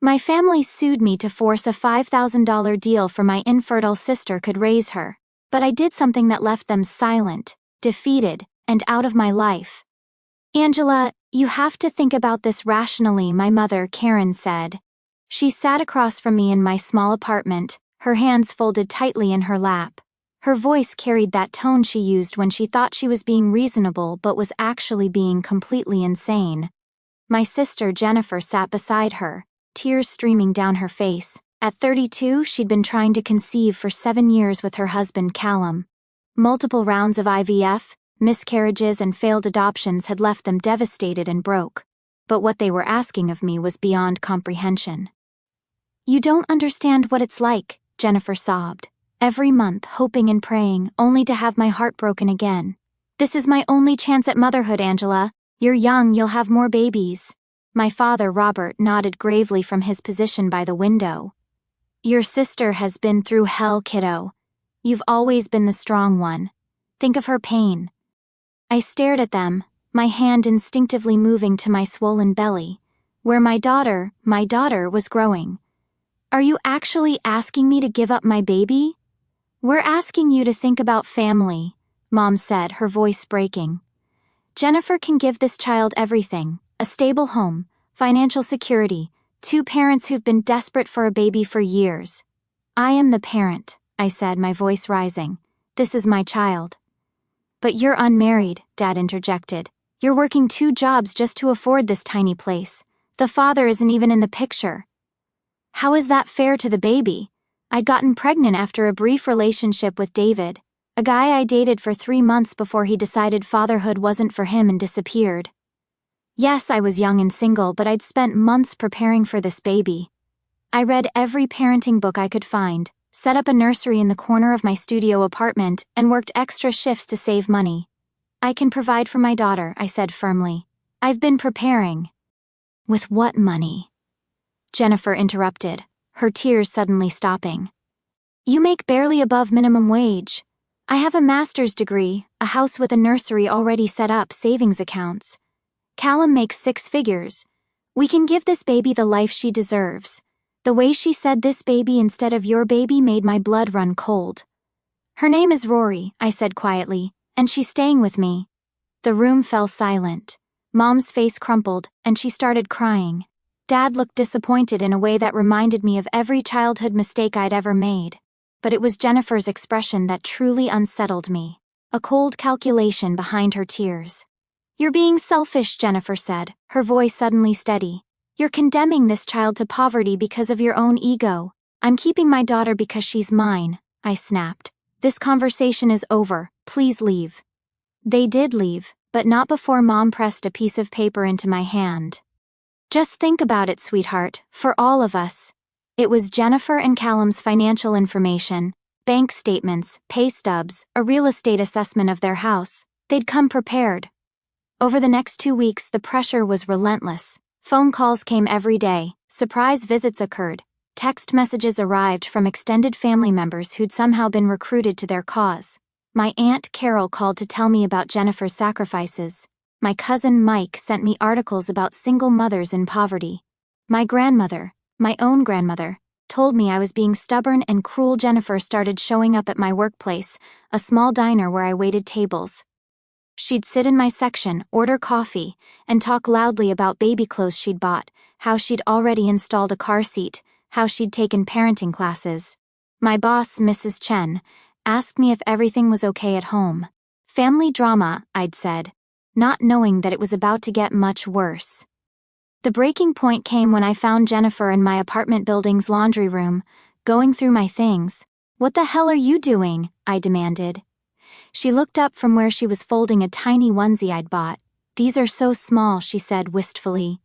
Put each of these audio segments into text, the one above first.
My family sued me to force a $5,000 deal for my infertile sister could raise her, but I did something that left them silent, defeated, and out of my life. Angela, you have to think about this rationally, my mother, Karen, said. She sat across from me in my small apartment, her hands folded tightly in her lap. Her voice carried that tone she used when she thought she was being reasonable but was actually being completely insane. My sister Jennifer sat beside her, tears streaming down her face. At 32, she'd been trying to conceive for 7 years with her husband Callum. Multiple rounds of IVF, miscarriages and failed adoptions had left them devastated and broke. But what they were asking of me was beyond comprehension. You don't understand what it's like, Jennifer sobbed. Every month, hoping and praying, only to have my heart broken again. This is my only chance at motherhood, Angela. You're young, you'll have more babies. My father, Robert, nodded gravely from his position by the window. Your sister has been through hell, kiddo. You've always been the strong one. Think of her pain. I stared at them, my hand instinctively moving to my swollen belly, where my daughter was growing. Are you actually asking me to give up my baby? We're asking you to think about family, Mom said, her voice breaking. Jennifer can give this child everything, a stable home, financial security, 2 parents who've been desperate for a baby for years. I am the parent, I said, my voice rising. This is my child. But you're unmarried, Dad interjected. You're working 2 jobs just to afford this tiny place. The father isn't even in the picture. How is that fair to the baby? I'd gotten pregnant after a brief relationship with David, a guy I dated for 3 months before he decided fatherhood wasn't for him and disappeared. Yes, I was young and single, but I'd spent months preparing for this baby. I read every parenting book I could find, set up a nursery in the corner of my studio apartment, and worked extra shifts to save money. I can provide for my daughter, I said firmly. I've been preparing. With what money? Jennifer interrupted, her tears suddenly stopping. You make barely above minimum wage. I have a master's degree, a house with a nursery already set up, savings accounts. Callum makes 6 figures. We can give this baby the life she deserves. The way she said this baby instead of your baby made my blood run cold. Her name is Rory, I said quietly, and she's staying with me. The room fell silent. Mom's face crumpled, and she started crying. Dad looked disappointed in a way that reminded me of every childhood mistake I'd ever made. But it was Jennifer's expression that truly unsettled me, a cold calculation behind her tears. You're being selfish, Jennifer said, her voice suddenly steady. You're condemning this child to poverty because of your own ego. I'm keeping my daughter because she's mine, I snapped. This conversation is over, please leave. They did leave, but not before Mom pressed a piece of paper into my hand. Just think about it, sweetheart, for all of us. It was Jennifer and Callum's financial information, bank statements, pay stubs, a real estate assessment of their house. They'd come prepared. Over the next 2 weeks, the pressure was relentless. Phone calls came every day, surprise visits occurred, text messages arrived from extended family members who'd somehow been recruited to their cause. My Aunt Carol called to tell me about Jennifer's sacrifices. My cousin Mike sent me articles about single mothers in poverty. My grandmother, my own grandmother, told me I was being stubborn and cruel. Jennifer started showing up at my workplace, a small diner where I waited tables. She'd sit in my section, order coffee, and talk loudly about baby clothes she'd bought, how she'd already installed a car seat, how she'd taken parenting classes. My boss, Mrs. Chen, asked me if everything was okay at home. Family drama, I'd said, not knowing that it was about to get much worse. The breaking point came when I found Jennifer in my apartment building's laundry room, going through my things. What the hell are you doing? I demanded. She looked up from where she was folding a tiny onesie I'd bought. These are so small, she said wistfully.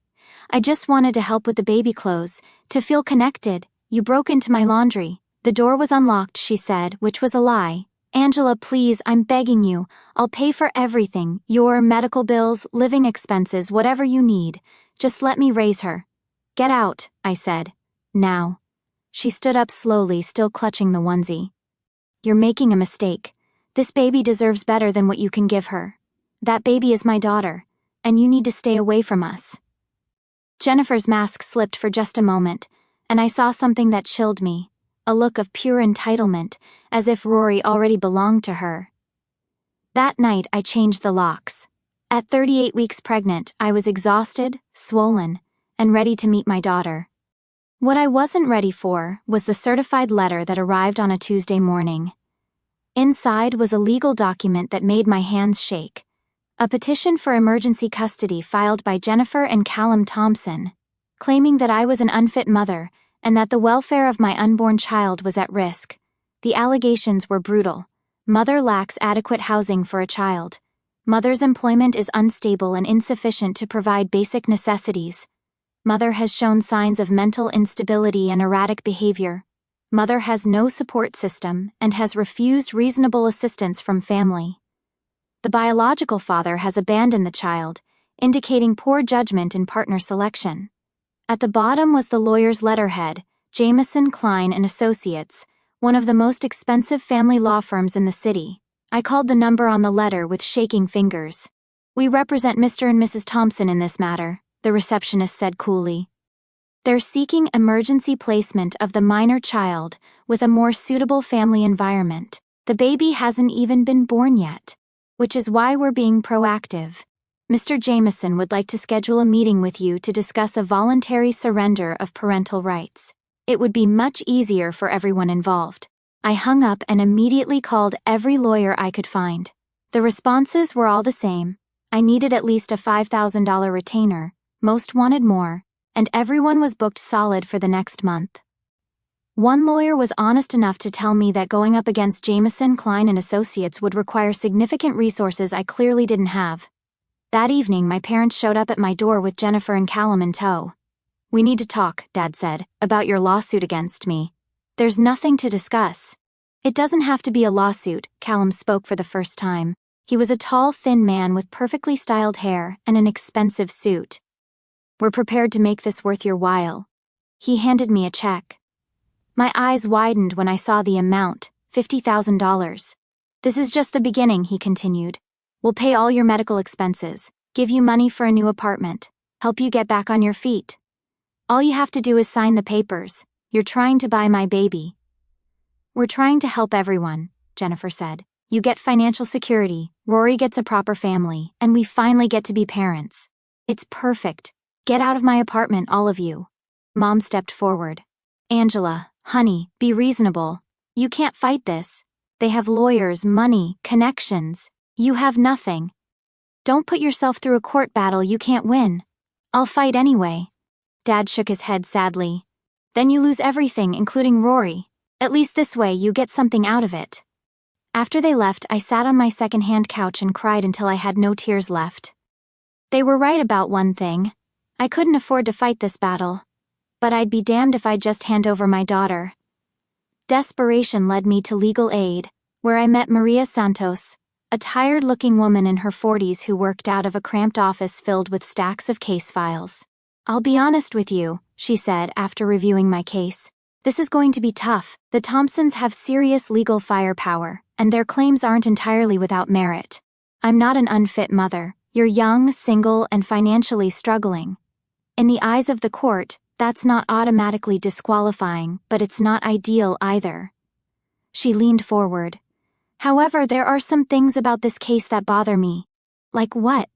I just wanted to help with the baby clothes, to feel connected. You broke into my laundry. The door was unlocked, she said, which was a lie. Angela, please, I'm begging you. I'll pay for everything, your medical bills, living expenses, whatever you need. Just let me raise her. Get out, I said. Now. She stood up slowly, still clutching the onesie. You're making a mistake. This baby deserves better than what you can give her. That baby is my daughter, and you need to stay away from us. Jennifer's mask slipped for just a moment, and I saw something that chilled me, a look of pure entitlement, as if Rory already belonged to her. That night, I changed the locks. At 38 weeks pregnant, I was exhausted, swollen, and ready to meet my daughter. What I wasn't ready for was the certified letter that arrived on a Tuesday morning. Inside was a legal document that made my hands shake. A petition for emergency custody filed by Jennifer and Callum Thompson, claiming that I was an unfit mother and that the welfare of my unborn child was at risk. The allegations were brutal. Mother lacks adequate housing for a child. Mother's employment is unstable and insufficient to provide basic necessities. Mother has shown signs of mental instability and erratic behavior. Mother has no support system and has refused reasonable assistance from family. The biological father has abandoned the child, indicating poor judgment in partner selection. At the bottom was the lawyer's letterhead, Jameson, Klein and Associates, one of the most expensive family law firms in the city. I called the number on the letter with shaking fingers. "We represent Mr. and Mrs. Thompson in this matter," the receptionist said coolly. "They're seeking emergency placement of the minor child with a more suitable family environment. The baby hasn't even been born yet, which is why we're being proactive. Mr. Jameson would like to schedule a meeting with you to discuss a voluntary surrender of parental rights. It would be much easier for everyone involved." I hung up and immediately called every lawyer I could find. The responses were all the same. I needed at least a $5,000 retainer, most wanted more, and everyone was booked solid for the next month. One lawyer was honest enough to tell me that going up against Jameson, Klein and Associates would require significant resources I clearly didn't have. That evening, my parents showed up at my door with Jennifer and Callum in tow. "We need to talk," Dad said, "about your lawsuit against me." "There's nothing to discuss." "It doesn't have to be a lawsuit," Callum spoke for the first time. He was a tall, thin man with perfectly styled hair and an expensive suit. "We're prepared to make this worth your while." He handed me a check. My eyes widened when I saw the amount, $50,000. "This is just the beginning," he continued. "We'll pay all your medical expenses, give you money for a new apartment, help you get back on your feet. All you have to do is sign the papers. You're trying to buy my baby." "We're trying to help everyone," Jennifer said. "You get financial security, Rory gets a proper family, and we finally get to be parents. It's perfect. Get out of my apartment, all of you." Mom stepped forward. "Angela, honey, be reasonable. You can't fight this. They have lawyers, money, connections. You have nothing. Don't put yourself through a court battle you can't win." "I'll fight anyway." Dad shook his head sadly. "Then you lose everything, including Rory. At least this way you get something out of it." After they left, I sat on my second-hand couch and cried until I had no tears left. They were right about one thing. I couldn't afford to fight this battle. But I'd be damned if I'd just hand over my daughter. Desperation led me to legal aid, where I met Maria Santos, a tired-looking woman in her 40s who worked out of a cramped office filled with stacks of case files. "I'll be honest with you," she said after reviewing my case. "This is going to be tough. The Thompsons have serious legal firepower, and their claims aren't entirely without merit. I'm not an unfit mother. You're young, single, and financially struggling. In the eyes of the court, that's not automatically disqualifying, but it's not ideal either." She leaned forward. "However, there are some things about this case that bother me." "Like what?"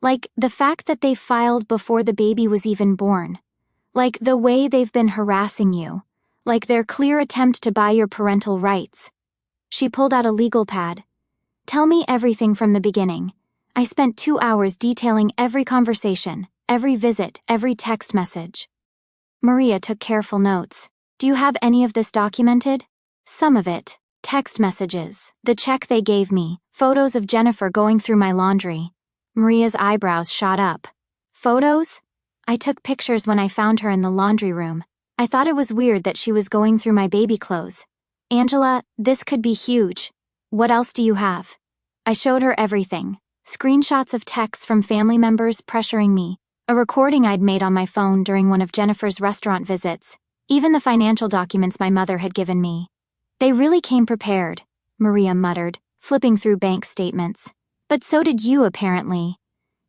"Like the fact that they filed before the baby was even born. Like the way they've been harassing you. Like their clear attempt to buy your parental rights." She pulled out a legal pad. "Tell me everything from the beginning." I spent 2 hours detailing every conversation, every visit, every text message. Maria took careful notes. "Do you have any of this documented?" "Some of it. Text messages, the check they gave me, photos of Jennifer going through my laundry." Maria's eyebrows shot up. "Photos?" "I took pictures when I found her in the laundry room. I thought it was weird that she was going through my baby clothes." "Angela, this could be huge. What else do you have?" I showed her everything. Screenshots of texts from family members pressuring me, a recording I'd made on my phone during one of Jennifer's restaurant visits, even the financial documents my mother had given me. "They really came prepared," Maria muttered, flipping through bank statements. "But so did you, apparently."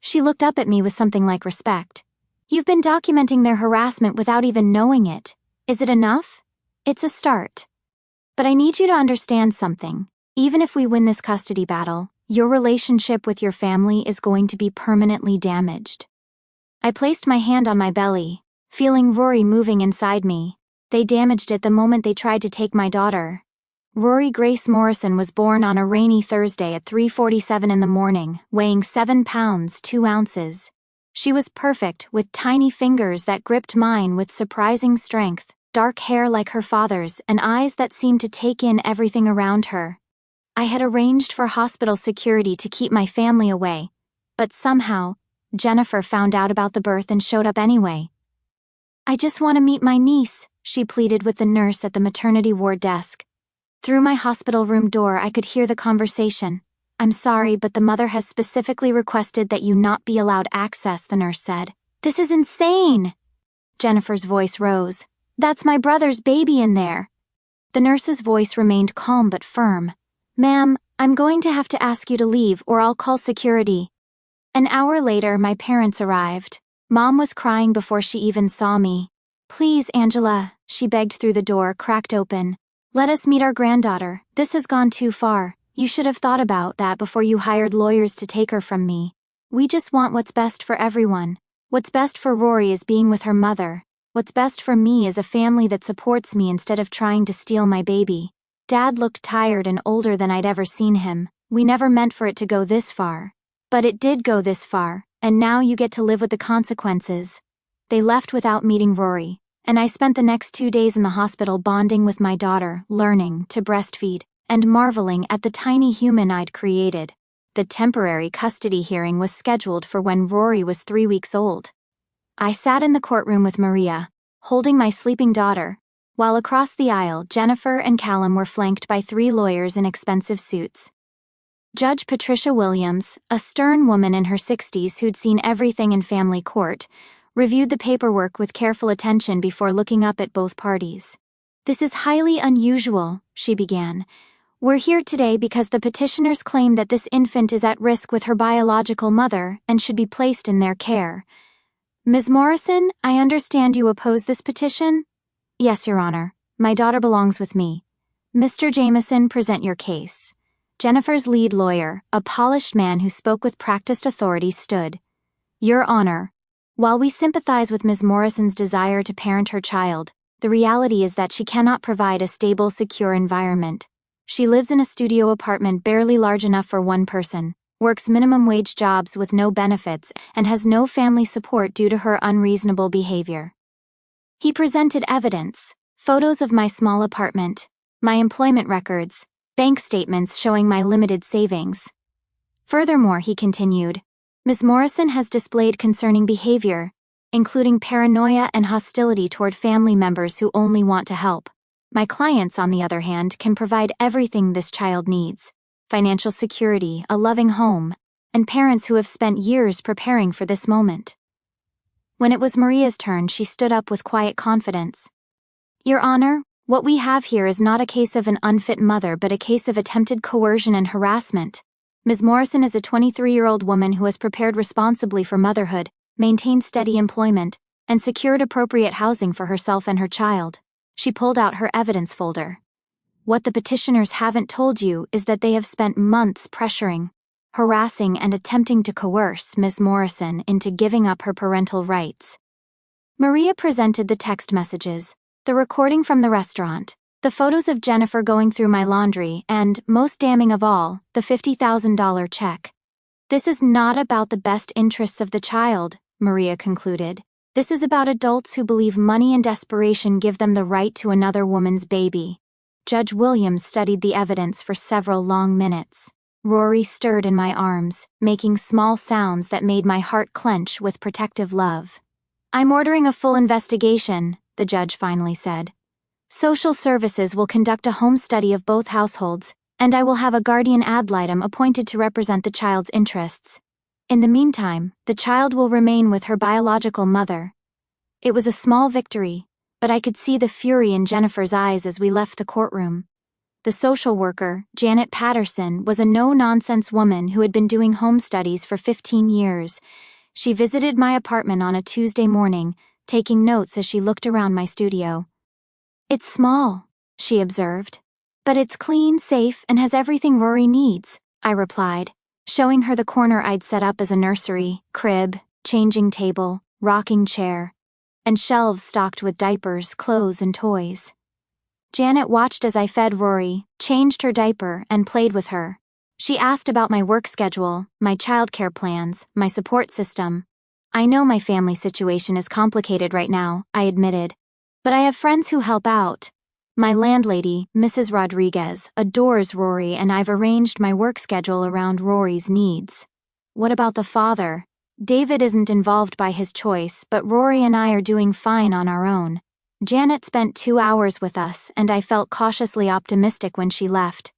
She looked up at me with something like respect. You've been documenting their harassment without even knowing it. Is it enough? It's a start. But I need you to understand something. Even if we win this custody battle, your relationship with your family is going to be permanently damaged. I placed my hand on my belly, feeling Rory moving inside me. They damaged it the moment they tried to take my daughter. Rory Grace Morrison was born on a rainy Thursday at 3:47 in the morning, weighing 7 pounds 2 ounces. She was perfect, with tiny fingers that gripped mine with surprising strength, dark hair like her father's, and eyes that seemed to take in everything around her. I had arranged for hospital security to keep my family away, but somehow, Jennifer found out about the birth and showed up anyway. "I just want to meet my niece," she pleaded with the nurse at the maternity ward desk. Through my hospital room door, I could hear the conversation. "I'm sorry, but the mother has specifically requested that you not be allowed access," the nurse said. "This is insane!" Jennifer's voice rose. "That's my brother's baby in there." The nurse's voice remained calm but firm. "Ma'am, I'm going to have to ask you to leave or I'll call security." An hour later, my parents arrived. Mom was crying before she even saw me. "Please, Angela," she begged through the door, cracked open. "Let us meet our granddaughter. This has gone too far. You should have thought about that before you hired lawyers to take her from me. We just want what's best for everyone. What's best for Rory is being with her mother. What's best for me is a family that supports me instead of trying to steal my baby." Dad looked tired and older than I'd ever seen him. "We never meant for it to go this far. But it did go this far, and now you get to live with the consequences." They left without meeting Rory, and I spent the next 2 days in the hospital bonding with my daughter, learning to breastfeed, and marveling at the tiny human I'd created. The temporary custody hearing was scheduled for when Rory was 3 weeks old. I sat in the courtroom with Maria, holding my sleeping daughter, while across the aisle Jennifer and Callum were flanked by 3 lawyers in expensive suits. Judge Patricia Williams, a stern woman in her 60s who'd seen everything in family court, reviewed the paperwork with careful attention before looking up at both parties. "This is highly unusual," she began. "We're here today because the petitioners claim that this infant is at risk with her biological mother and should be placed in their care. Ms. Morrison, I understand you oppose this petition?" "Yes, Your Honor. My daughter belongs with me." "Mr. Jameson, present your case." Jennifer's lead lawyer, a polished man who spoke with practiced authority, stood. "Your Honor, while we sympathize with Ms. Morrison's desire to parent her child, the reality is that she cannot provide a stable, secure environment. She lives in a studio apartment barely large enough for one person, works minimum wage jobs with no benefits, and has no family support due to her unreasonable behavior." He presented evidence, photos of my small apartment, my employment records, bank statements showing my limited savings. Furthermore, he continued, Ms. Morrison has displayed concerning behavior, including paranoia and hostility toward family members who only want to help. My clients, on the other hand, can provide everything this child needs: financial security, a loving home, and parents who have spent years preparing for this moment. When it was Maria's turn, she stood up with quiet confidence. "Your Honor, what we have here is not a case of an unfit mother but a case of attempted coercion and harassment. Ms. Morrison is a 23-year-old woman who has prepared responsibly for motherhood, maintained steady employment, and secured appropriate housing for herself and her child." She pulled out her evidence folder. "What the petitioners haven't told you is that they have spent months pressuring, harassing, and attempting to coerce Ms. Morrison into giving up her parental rights." Maria presented the text messages, the recording from the restaurant, the photos of Jennifer going through my laundry, and, most damning of all, the $50,000 check. "This is not about the best interests of the child," Maria concluded. "This is about adults who believe money and desperation give them the right to another woman's baby." Judge Williams studied the evidence for several long minutes. Rory stirred in my arms, making small sounds that made my heart clench with protective love. "I'm ordering a full investigation," the judge finally said. "Social services will conduct a home study of both households, and I will have a guardian ad litem appointed to represent the child's interests. In the meantime, the child will remain with her biological mother." It was a small victory, but I could see the fury in Jennifer's eyes as we left the courtroom. The social worker, Janet Patterson, was a no-nonsense woman who had been doing home studies for 15 years. She visited my apartment on a Tuesday morning, taking notes as she looked around my studio. "It's small," she observed. "But it's clean, safe, and has everything Rory needs," I replied, showing her the corner I'd set up as a nursery, crib, changing table, rocking chair, and shelves stocked with diapers, clothes, and toys. Janet watched as I fed Rory, changed her diaper, and played with her. She asked about my work schedule, my childcare plans, my support system. "I know my family situation is complicated right now," I admitted, "but I have friends who help out. My landlady, Mrs. Rodriguez, adores Rory, and I've arranged my work schedule around Rory's needs." "What about the father?" "David isn't involved by his choice, but Rory and I are doing fine on our own." Janet spent 2 hours with us, and I felt cautiously optimistic when she left.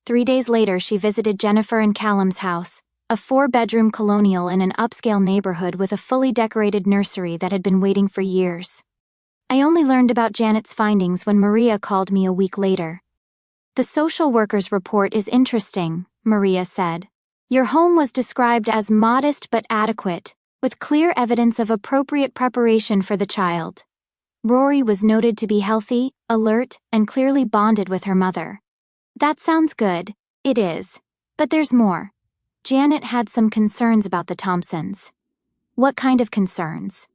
3 days later, she visited Jennifer and Callum's house, a 4-bedroom colonial in an upscale neighborhood with a fully decorated nursery that had been waiting for years. I only learned about Janet's findings when Maria called me a week later. "The social worker's report is interesting," Maria said. "Your home was described as modest but adequate, with clear evidence of appropriate preparation for the child. Rory was noted to be healthy, alert, and clearly bonded with her mother." "That sounds good." "It is. But there's more." Janet had some concerns about the Thompsons. "What kind of concerns?"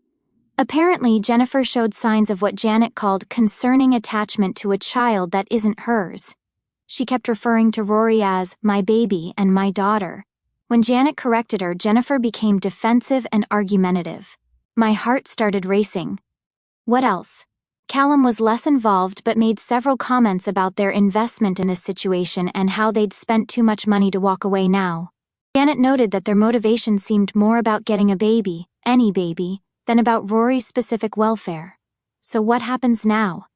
"Apparently, Jennifer showed signs of what Janet called concerning attachment to a child that isn't hers. She kept referring to Rory as my baby and my daughter. When Janet corrected her, Jennifer became defensive and argumentative. My heart started racing. What else?" "Callum was less involved but made several comments about their investment in this situation and how they'd spent too much money to walk away now. Janet noted that their motivation seemed more about getting a baby, any baby, than about Rory's specific welfare. So what happens now?"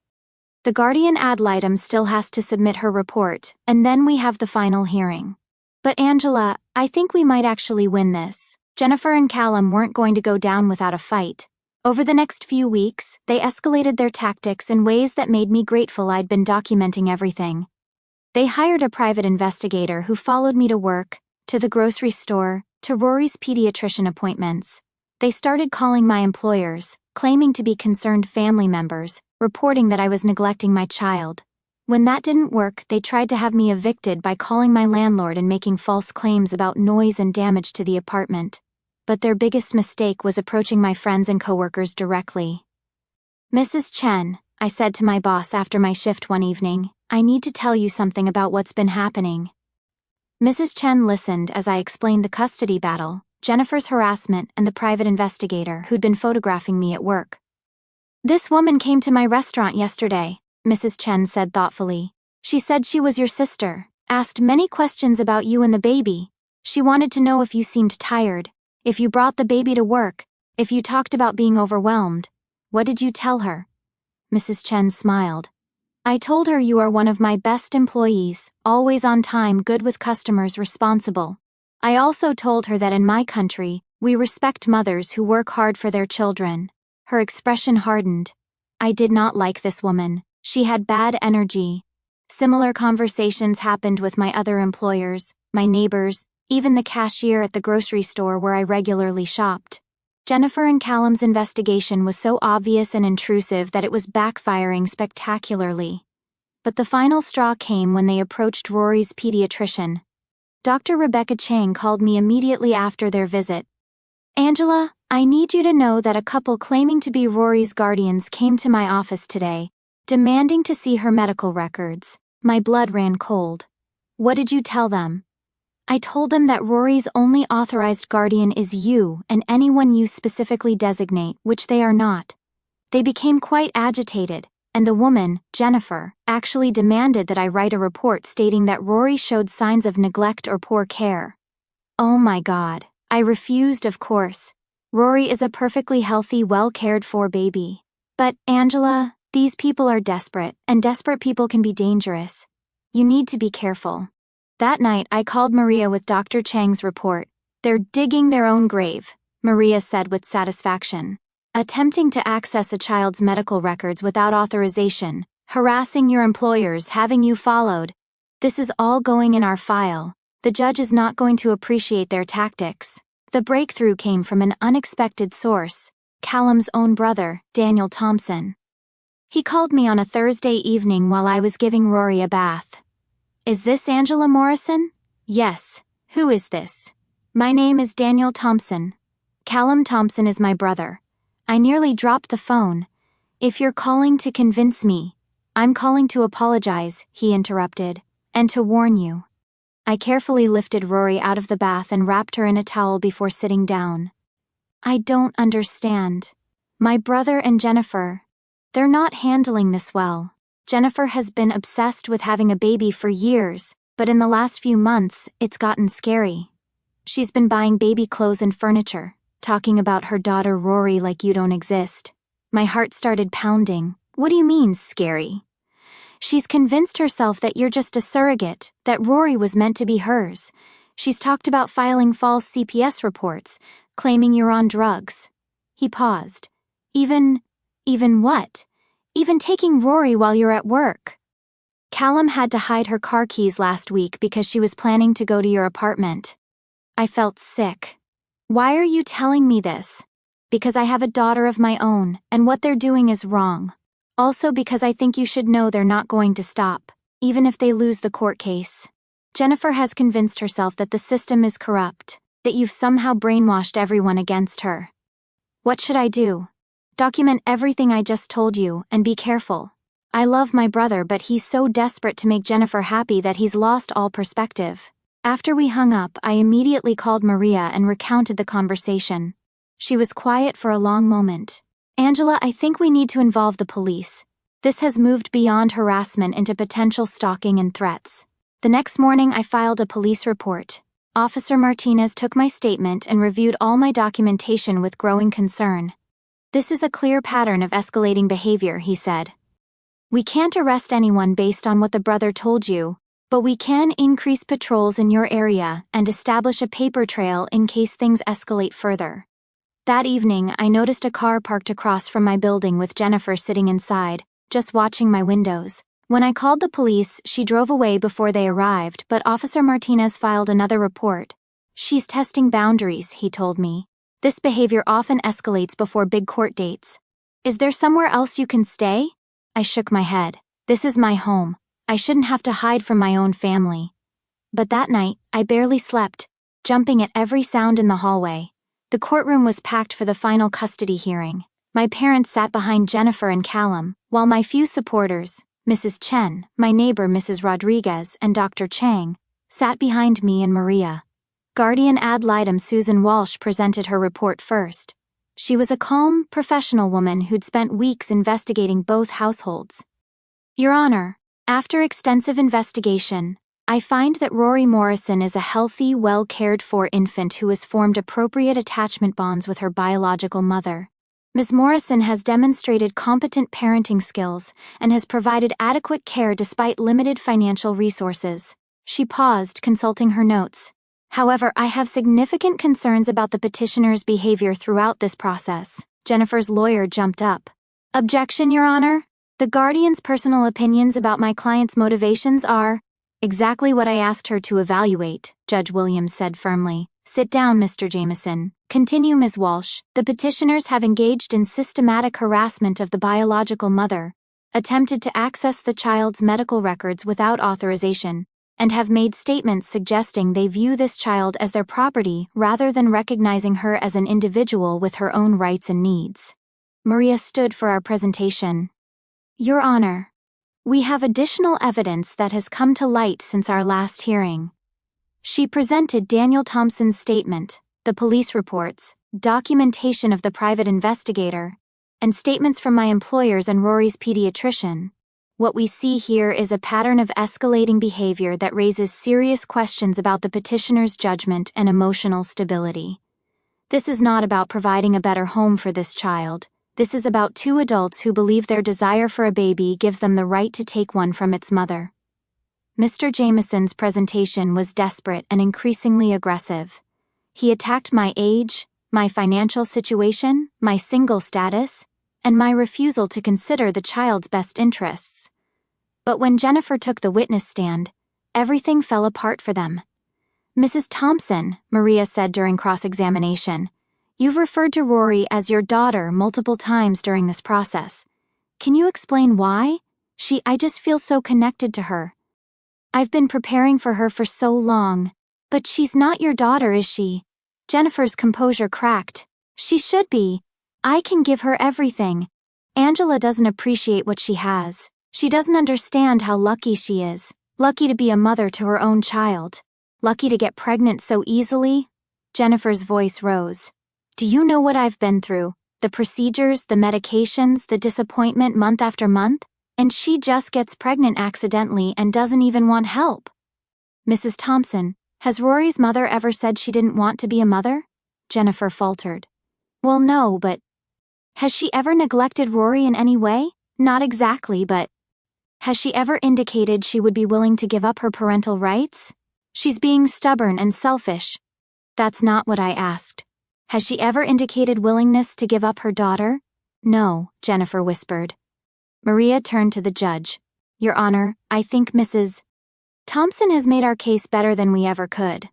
"The guardian ad litem still has to submit her report, and then we have the final hearing." "But Angela, I think we might actually win this." Jennifer and Callum weren't going to go down without a fight. Over the next few weeks, they escalated their tactics in ways that made me grateful I'd been documenting everything. They hired a private investigator who followed me to work, to the grocery store, to Rory's pediatrician appointments. They started calling my employers, claiming to be concerned family members, reporting that I was neglecting my child. When that didn't work, they tried to have me evicted by calling my landlord and making false claims about noise and damage to the apartment. But their biggest mistake was approaching my friends and coworkers directly. "Mrs. Chen," I said to my boss after my shift one evening, "I need to tell you something about what's been happening." Mrs. Chen listened as I explained the custody battle, Jennifer's harassment, and the private investigator who'd been photographing me at work. "This woman came to my restaurant yesterday," Mrs. Chen said thoughtfully. "She said she was your sister, asked many questions about you and the baby. She wanted to know if you seemed tired, if you brought the baby to work, if you talked about being overwhelmed. What did you tell her?" Mrs. Chen smiled. "I told her you are one of my best employees, always on time, good with customers, responsible. I also told her that in my country, we respect mothers who work hard for their children." Her expression hardened. I did not like this woman. She had bad energy. Similar conversations happened with my other employers, my neighbors, even the cashier at the grocery store where I regularly shopped. Jennifer and Callum's investigation was so obvious and intrusive that it was backfiring spectacularly. But the final straw came when they approached Rory's pediatrician. Dr. Rebecca Chang called me immediately after their visit. "Angela, I need you to know that a couple claiming to be Rory's guardians came to my office today, demanding to see her medical records." My blood ran cold. "What did you tell them?" "I told them that Rory's only authorized guardian is you and anyone you specifically designate, which they are not." They became quite agitated, and the woman, Jennifer, actually demanded that I write a report stating that Rory showed signs of neglect or poor care. Oh my God. I refused, of course. Rory is a perfectly healthy, well-cared-for baby. "But, Angela, these people are desperate, and desperate people can be dangerous. You need to be careful." That night, I called Maria with Dr. Chang's report. "They're digging their own grave," Maria said with satisfaction. "Attempting to access a child's medical records without authorization, harassing your employers, having you followed. This is all going in our file. The judge is not going to appreciate their tactics." The breakthrough came from an unexpected source, Callum's own brother, Daniel Thompson. He called me on a Thursday evening while I was giving Rory a bath. "Is this Angela Morrison?" "Yes. Who is this?" "My name is Daniel Thompson. Callum Thompson is my brother." I nearly dropped the phone. "If you're calling to convince me..." "I'm calling to apologize," he interrupted, "and to warn you." I carefully lifted Rory out of the bath and wrapped her in a towel before sitting down. "I don't understand. My brother and Jennifer, they're not handling this well. Jennifer has been obsessed with having a baby for years, but in the last few months, it's gotten scary. She's been buying baby clothes and furniture, talking about her daughter Rory like you don't exist." My heart started pounding. "What do you mean, scary?" "She's convinced herself that you're just a surrogate, that Rory was meant to be hers. She's talked about filing false CPS reports, claiming you're on drugs." He paused. Even what? Even taking Rory while you're at work." "Callum had to hide her car keys last week because she was planning to go to your apartment." I felt sick. "Why are you telling me this?" "Because I have a daughter of my own, and what they're doing is wrong. Also because I think you should know they're not going to stop, even if they lose the court case. Jennifer has convinced herself that the system is corrupt, that you've somehow brainwashed everyone against her." "What should I do?" "Document everything I just told you, and be careful. I love my brother, but he's so desperate to make Jennifer happy that he's lost all perspective." After we hung up, I immediately called Maria and recounted the conversation. She was quiet for a long moment. "Angela, I think we need to involve the police. This has moved beyond harassment into potential stalking and threats." The next morning, I filed a police report. Officer Martinez took my statement and reviewed all my documentation with growing concern. "This is a clear pattern of escalating behavior," he said. "We can't arrest anyone based on what the brother told you, but we can increase patrols in your area and establish a paper trail in case things escalate further." That evening, I noticed a car parked across from my building with Jennifer sitting inside, just watching my windows. When I called the police, she drove away before they arrived, but Officer Martinez filed another report. "She's testing boundaries," he told me. "This behavior often escalates before big court dates." "Is there somewhere else you can stay?" I shook my head. "This is my home. I shouldn't have to hide from my own family." But that night, I barely slept, jumping at every sound in the hallway. The courtroom was packed for the final custody hearing. My parents sat behind Jennifer and Callum, while my few supporters, Mrs. Chen, my neighbor Mrs. Rodriguez, and Dr. Chang, sat behind me and Maria. Guardian ad litem Susan Walsh presented her report first. She was a calm, professional woman who'd spent weeks investigating both households. "Your Honor, after extensive investigation, I find that Rory Morrison is a healthy, well-cared-for infant who has formed appropriate attachment bonds with her biological mother. Ms. Morrison has demonstrated competent parenting skills and has provided adequate care despite limited financial resources." She paused, consulting her notes. "However, I have significant concerns about the petitioner's behavior throughout this process." Jennifer's lawyer jumped up. "Objection, Your Honor. The guardian's personal opinions about my client's motivations are..." "Exactly what I asked her to evaluate," Judge Williams said firmly. "Sit down, Mr. Jameson." Continue, Ms. Walsh. "The petitioners have engaged in systematic harassment of the biological mother, attempted to access the child's medical records without authorization, and have made statements suggesting they view this child as their property rather than recognizing her as an individual with her own rights and needs." Maria stood for our presentation. "Your Honor, we have additional evidence that has come to light since our last hearing." She presented Daniel Thompson's statement, the police reports, documentation of the private investigator, and statements from my employers and Rory's pediatrician. What we see here is a pattern of escalating behavior that raises serious questions about the petitioner's judgment and emotional stability. This is not about providing a better home for this child. This is about two adults who believe their desire for a baby gives them the right to take one from its mother. Mr. Jameson's presentation was desperate and increasingly aggressive. He attacked my age, my financial situation, my single status, and my refusal to consider the child's best interests. But when Jennifer took the witness stand, everything fell apart for them. Mrs. Thompson, Maria said during cross-examination, you've referred to Rory as your daughter multiple times during this process. Can you explain why? I just feel so connected to her. I've been preparing for her for so long. But she's not your daughter, is she? Jennifer's composure cracked. She should be. I can give her everything. Angela doesn't appreciate what she has. She doesn't understand how lucky she is. Lucky to be a mother to her own child. Lucky to get pregnant so easily. Jennifer's voice rose. Do you know what I've been through? The procedures, the medications, the disappointment month after month? And she just gets pregnant accidentally and doesn't even want help. Mrs. Thompson, has Rory's mother ever said she didn't want to be a mother? Jennifer faltered. Well, no, but has she ever neglected Rory in any way? Not exactly, but has she ever indicated she would be willing to give up her parental rights? She's being stubborn and selfish. That's not what I asked. Has she ever indicated willingness to give up her daughter? No, Jennifer whispered. Maria turned to the judge. Your Honor, I think Mrs. Thompson has made our case better than we ever could.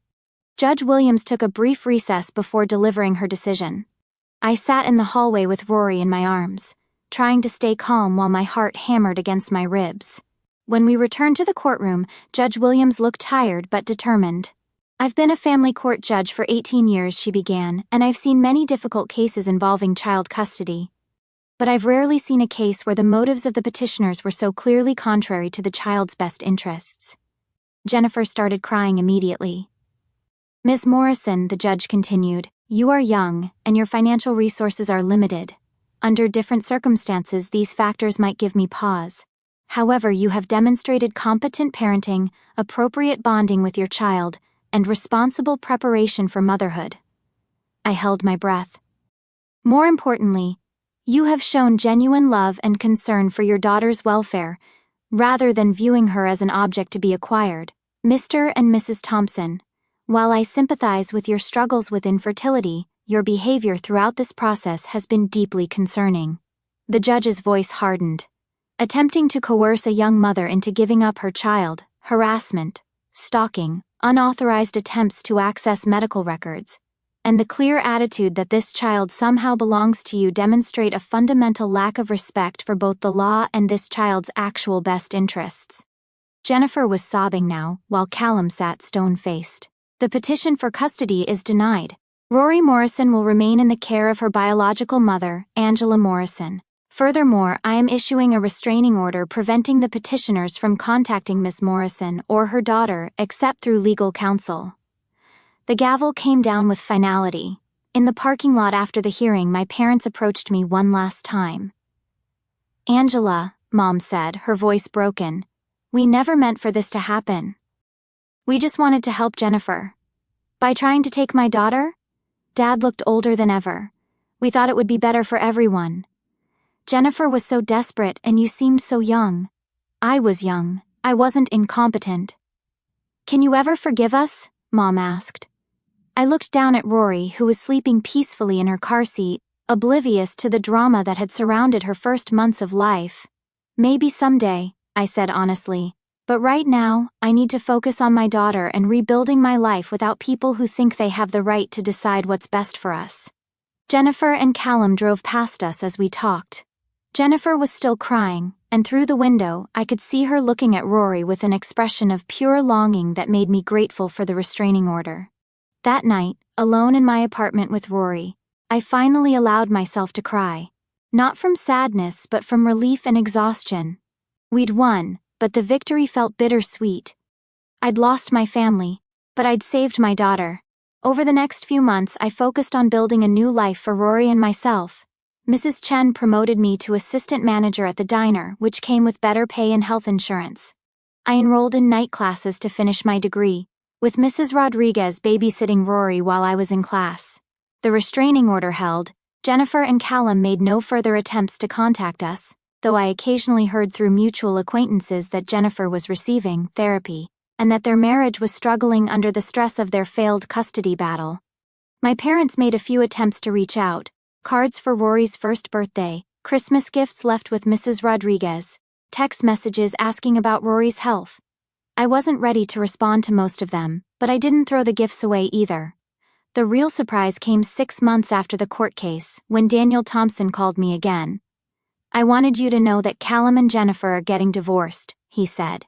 Judge Williams took a brief recess before delivering her decision. I sat in the hallway with Rory in my arms, trying to stay calm while my heart hammered against my ribs. When we returned to the courtroom, Judge Williams looked tired but determined. I've been a family court judge for 18 years, she began, and I've seen many difficult cases involving child custody. But I've rarely seen a case where the motives of the petitioners were so clearly contrary to the child's best interests. Jennifer started crying immediately. Ms. Morrison, the judge continued, you are young, and your financial resources are limited. Under different circumstances, these factors might give me pause. However, you have demonstrated competent parenting, appropriate bonding with your child, and responsible preparation for motherhood. I held my breath. More importantly, you have shown genuine love and concern for your daughter's welfare, rather than viewing her as an object to be acquired. Mr. and Mrs. Thompson, while I sympathize with your struggles with infertility, your behavior throughout this process has been deeply concerning. The judge's voice hardened. Attempting to coerce a young mother into giving up her child, harassment, stalking, unauthorized attempts to access medical records, and the clear attitude that this child somehow belongs to you demonstrate a fundamental lack of respect for both the law and this child's actual best interests. Jennifer was sobbing now, while Callum sat stone-faced. The petition for custody is denied. Rory Morrison will remain in the care of her biological mother, Angela Morrison. Furthermore, I am issuing a restraining order preventing the petitioners from contacting Ms. Morrison or her daughter except through legal counsel. The gavel came down with finality. In the parking lot after the hearing, my parents approached me one last time. Angela, Mom said, her voice broken, we never meant for this to happen. We just wanted to help Jennifer. By trying to take my daughter? Dad looked older than ever. We thought it would be better for everyone. Jennifer was so desperate and you seemed so young. I was young. I wasn't incompetent. Can you ever forgive us? Mom asked. I looked down at Rory, who was sleeping peacefully in her car seat, oblivious to the drama that had surrounded her first months of life. Maybe someday, I said honestly. But right now, I need to focus on my daughter and rebuilding my life without people who think they have the right to decide what's best for us. Jennifer and Callum drove past us as we talked. Jennifer was still crying, and through the window, I could see her looking at Rory with an expression of pure longing that made me grateful for the restraining order. That night, alone in my apartment with Rory, I finally allowed myself to cry. Not from sadness, but from relief and exhaustion. We'd won, but the victory felt bittersweet. I'd lost my family, but I'd saved my daughter. Over the next few months, I focused on building a new life for Rory and myself. Mrs. Chen promoted me to assistant manager at the diner, which came with better pay and health insurance. I enrolled in night classes to finish my degree, with Mrs. Rodriguez babysitting Rory while I was in class. The restraining order held, Jennifer and Callum made no further attempts to contact us, though I occasionally heard through mutual acquaintances that Jennifer was receiving therapy, and that their marriage was struggling under the stress of their failed custody battle. My parents made a few attempts to reach out, cards for Rory's first birthday, Christmas gifts left with Mrs. Rodriguez, text messages asking about Rory's health. I wasn't ready to respond to most of them, but I didn't throw the gifts away either. The real surprise came 6 months after the court case, when Daniel Thompson called me again. "I wanted you to know that Callum and Jennifer are getting divorced," he said.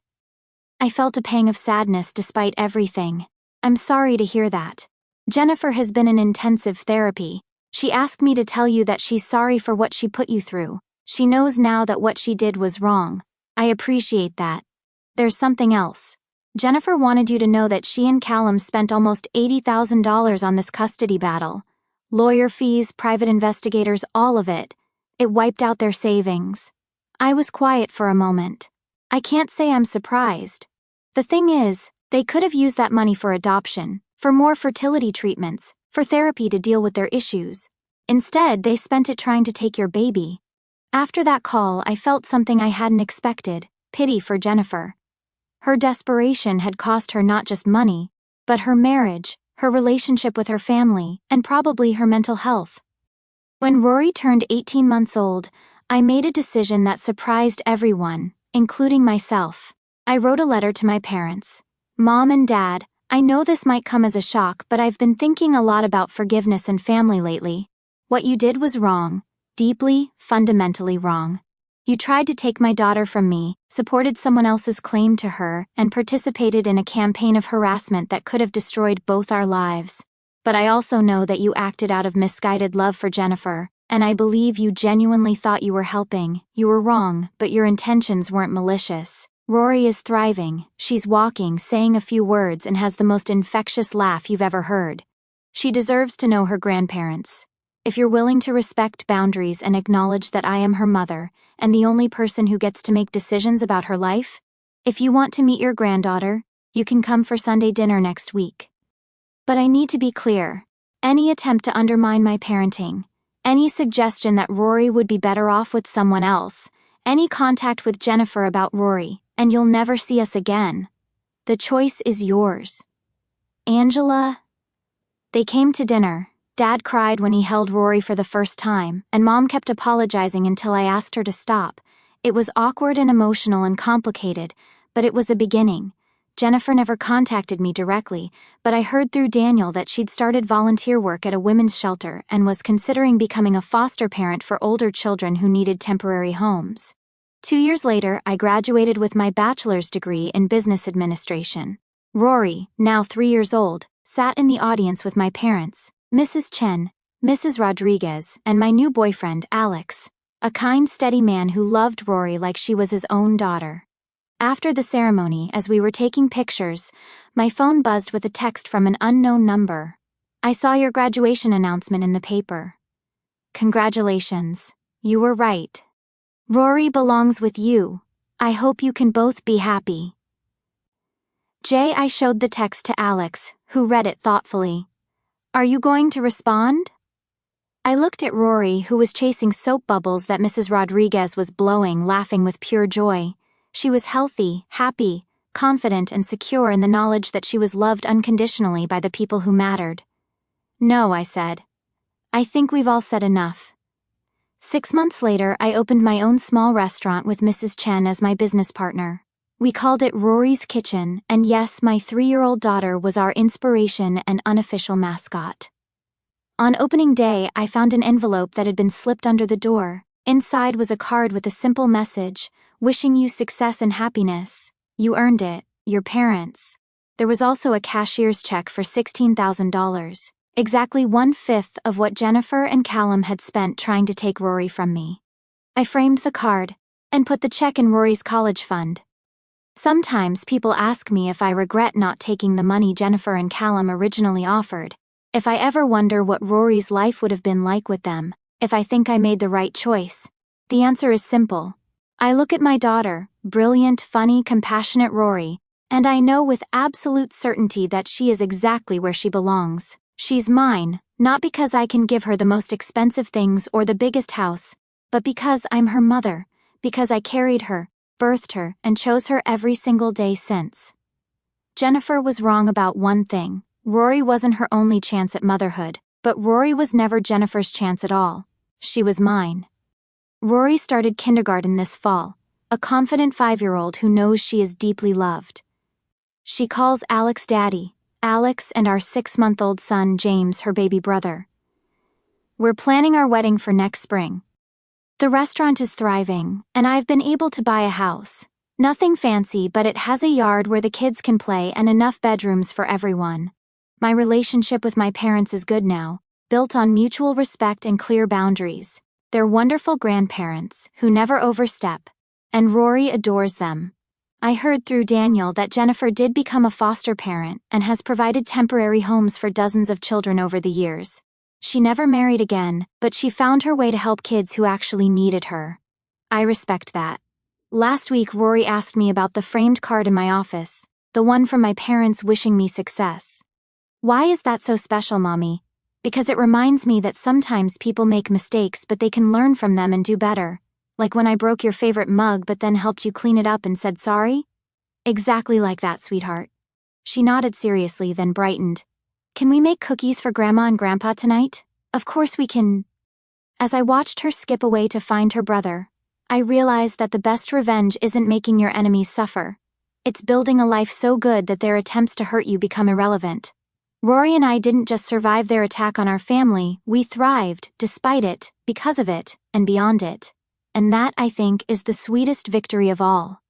I felt a pang of sadness despite everything. "I'm sorry to hear that. Jennifer has been in intensive therapy. She asked me to tell you that she's sorry for what she put you through. She knows now that what she did was wrong. I appreciate that. There's something else. Jennifer wanted you to know that she and Callum spent almost $80,000 on this custody battle. Lawyer fees, private investigators, all of it. It wiped out their savings." I was quiet for a moment. I can't say I'm surprised. The thing is, they could have used that money for adoption, for more fertility treatments, for therapy to deal with their issues. Instead, they spent it trying to take your baby. After that call, I felt something I hadn't expected: pity for Jennifer. Her desperation had cost her not just money, but her marriage, her relationship with her family, and probably her mental health. When Rory turned 18 months old, I made a decision that surprised everyone, including myself. I wrote a letter to my parents. "Mom and Dad, I know this might come as a shock, but I've been thinking a lot about forgiveness and family lately. What you did was wrong. Deeply, fundamentally wrong. You tried to take my daughter from me, supported someone else's claim to her, and participated in a campaign of harassment that could have destroyed both our lives. But I also know that you acted out of misguided love for Jennifer, and I believe you genuinely thought you were helping. You were wrong, but your intentions weren't malicious. Rory is thriving. She's walking, saying a few words, and has the most infectious laugh you've ever heard. She deserves to know her grandparents. If you're willing to respect boundaries and acknowledge that I am her mother, and the only person who gets to make decisions about her life, if you want to meet your granddaughter, you can come for Sunday dinner next week. But I need to be clear. Any attempt to undermine my parenting, any suggestion that Rory would be better off with someone else, any contact with Jennifer about Rory, and you'll never see us again. The choice is yours." Angela? They came to dinner. Dad cried when he held Rory for the first time, and Mom kept apologizing until I asked her to stop. It was awkward and emotional and complicated, but it was a beginning. Jennifer never contacted me directly, but I heard through Daniel that she'd started volunteer work at a women's shelter and was considering becoming a foster parent for older children who needed temporary homes. 2 years later, I graduated with my bachelor's degree in business administration. Rory, now 3 years old, sat in the audience with my parents, Mrs. Chen, Mrs. Rodriguez, and my new boyfriend, Alex, a kind, steady man who loved Rory like she was his own daughter. After the ceremony, as we were taking pictures, my phone buzzed with a text from an unknown number. "I saw your graduation announcement in the paper. Congratulations. You were right. Rory belongs with you. I hope you can both be happy." I showed the text to Alex, who read it thoughtfully. "Are you going to respond?" I looked at Rory, who was chasing soap bubbles that Mrs. Rodriguez was blowing, laughing with pure joy. She was healthy, happy, confident, and secure in the knowledge that she was loved unconditionally by the people who mattered. "No," I said. "I think we've all said enough." 6 months later, I opened my own small restaurant with Mrs. Chen as my business partner. We called it Rory's Kitchen, and yes, my 3-year-old daughter was our inspiration and unofficial mascot. On opening day, I found an envelope that had been slipped under the door. Inside was a card with a simple message: "Wishing you success and happiness. You earned it, your parents." There was also a cashier's check for $16,000, exactly 1/5 of what Jennifer and Callum had spent trying to take Rory from me. I framed the card and put the check in Rory's college fund. Sometimes people ask me if I regret not taking the money Jennifer and Callum originally offered, if I ever wonder what Rory's life would have been like with them, if I think I made the right choice. The answer is simple. I look at my daughter, brilliant, funny, compassionate Rory, and I know with absolute certainty that she is exactly where she belongs. She's mine, not because I can give her the most expensive things or the biggest house, but because I'm her mother, because I carried her, birthed her, and chose her every single day since. Jennifer was wrong about one thing. Rory wasn't her only chance at motherhood, but Rory was never Jennifer's chance at all. She was mine. Rory started kindergarten this fall, a confident 5-year-old who knows she is deeply loved. She calls Alex daddy, Alex and our 6-month-old son James her baby brother. We're planning our wedding for next spring. The restaurant is thriving, and I've been able to buy a house. Nothing fancy, but it has a yard where the kids can play and enough bedrooms for everyone. My relationship with my parents is good now, built on mutual respect and clear boundaries. They're wonderful grandparents who never overstep, and Rory adores them. I heard through Daniel that Jennifer did become a foster parent and has provided temporary homes for dozens of children over the years. She never married again, but she found her way to help kids who actually needed her. I respect that. Last week Rory asked me about the framed card in my office, the one from my parents wishing me success. Why is that so special, Mommy? Because it reminds me that sometimes people make mistakes but they can learn from them and do better. Like when I broke your favorite mug but then helped you clean it up and said sorry? Exactly like that, sweetheart. She nodded seriously, then brightened. Can we make cookies for Grandma and Grandpa tonight? Of course we can. As I watched her skip away to find her brother, I realized that the best revenge isn't making your enemies suffer. It's building a life so good that their attempts to hurt you become irrelevant. Rory and I didn't just survive their attack on our family, we thrived, despite it, because of it, and beyond it. And that, I think, is the sweetest victory of all.